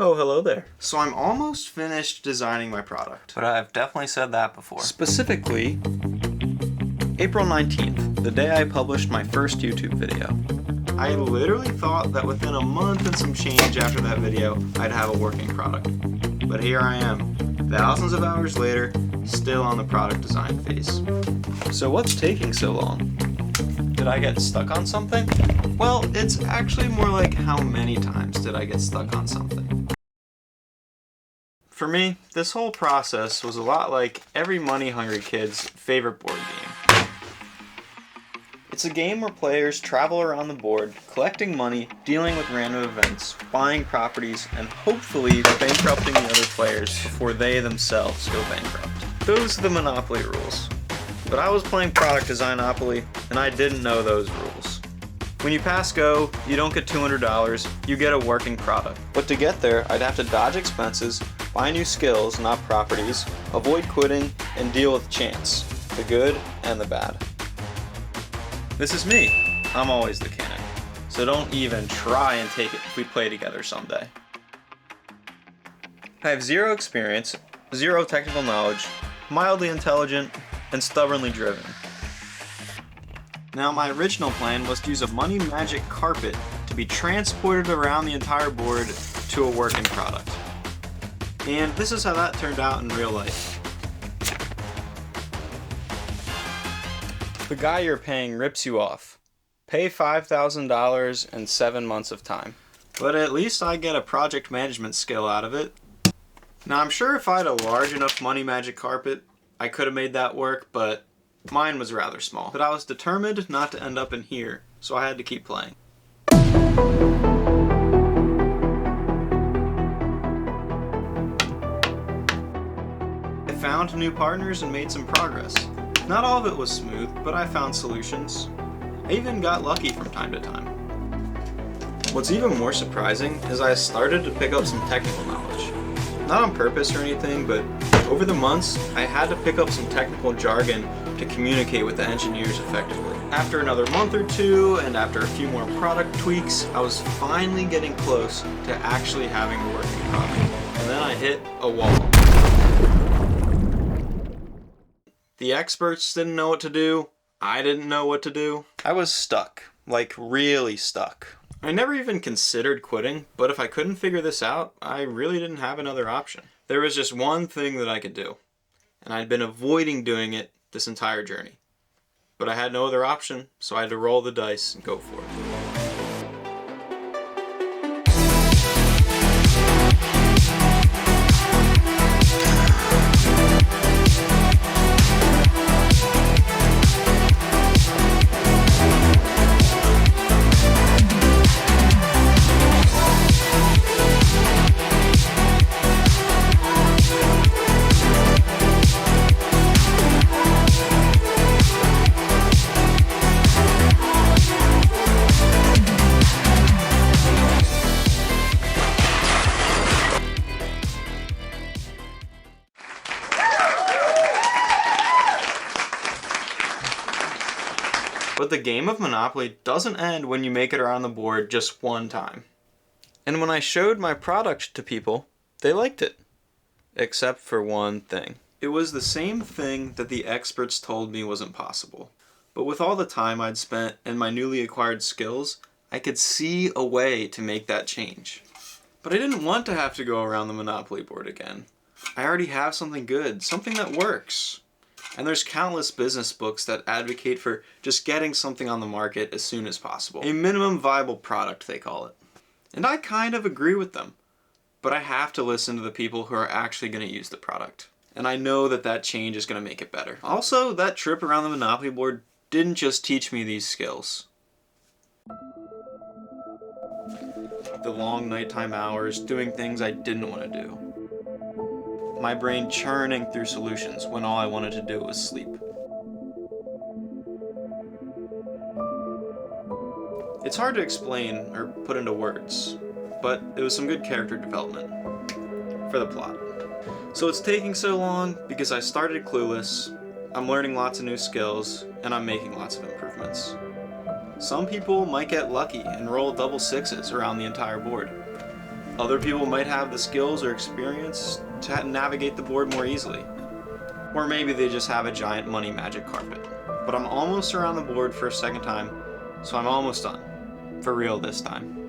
Oh, hello there. So I'm almost finished designing my product. But I've definitely said that before. Specifically, April 19th, the day I published my first YouTube video. I literally thought that within a month and some change after that video, I'd have a working product. But here I am, thousands of hours later, still on the product design phase. So what's taking so long? Did I get stuck on something? Well, it's actually more like how many times did I get stuck on something. For me, this whole process was a lot like every money-hungry kid's favorite board game. It's a game where players travel around the board, collecting money, dealing with random events, buying properties, and hopefully bankrupting the other players before they themselves go bankrupt. Those are the Monopoly rules. But I was playing product Design-opoly, and I didn't know those rules. When you pass go, you don't get $200, you get a working product. But to get there, I'd have to dodge expenses, buy new skills, not properties, avoid quitting, and deal with chance, the good and the bad. This is me. I'm always the king. So don't even try and take it if we play together someday. I have zero experience, zero technical knowledge, mildly intelligent, and stubbornly driven. Now my original plan was to use a money magic carpet to be transported around the entire board to a working product. And this is how that turned out in real life. The guy you're paying rips you off. Pay $5,000 and 7 months of time. But at least I get a project management skill out of it. Now I'm sure if I had a large enough money magic carpet, I could have made that work, but mine was rather small. But I was determined not to end up in here, so I had to keep playing. I found new partners and made some progress. Not all of it was smooth, but I found solutions. I even got lucky from time to time. What's even more surprising is I started to pick up some technical knowledge. Not on purpose or anything, but over the months, I had to pick up some technical jargon to communicate with the engineers effectively. After another month or two, and after a few more product tweaks, I was finally getting close to actually having a working product. And then I hit a wall. The experts didn't know what to do. I didn't know what to do. I was stuck, like really stuck. I never even considered quitting, but if I couldn't figure this out, I really didn't have another option. There was just one thing that I could do, and I'd been avoiding doing it this entire journey. But I had no other option, so I had to roll the dice and go for it. But the game of Monopoly doesn't end when you make it around the board just one time. And when I showed my product to people, they liked it. Except for one thing. It was the same thing that the experts told me wasn't possible. But with all the time I'd spent and my newly acquired skills, I could see a way to make that change. But I didn't want to have to go around the Monopoly board again. I already have something good, something that works. And there's countless business books that advocate for just getting something on the market as soon as possible. A minimum viable product, they call it. And I kind of agree with them. But I have to listen to the people who are actually going to use the product. And I know that that change is going to make it better. Also, that trip around the Monopoly board didn't just teach me these skills. The long nighttime hours doing things I didn't want to do. My brain churning through solutions when all I wanted to do was sleep. It's hard to explain or put into words, but it was some good character development for the plot. So it's taking so long because I started clueless, I'm learning lots of new skills, and I'm making lots of improvements. Some people might get lucky and roll double sixes around the entire board. Other people might have the skills or experience to navigate the board more easily. Or maybe they just have a giant money magic carpet. But I'm almost around the board for a second time, so I'm almost done. For real this time.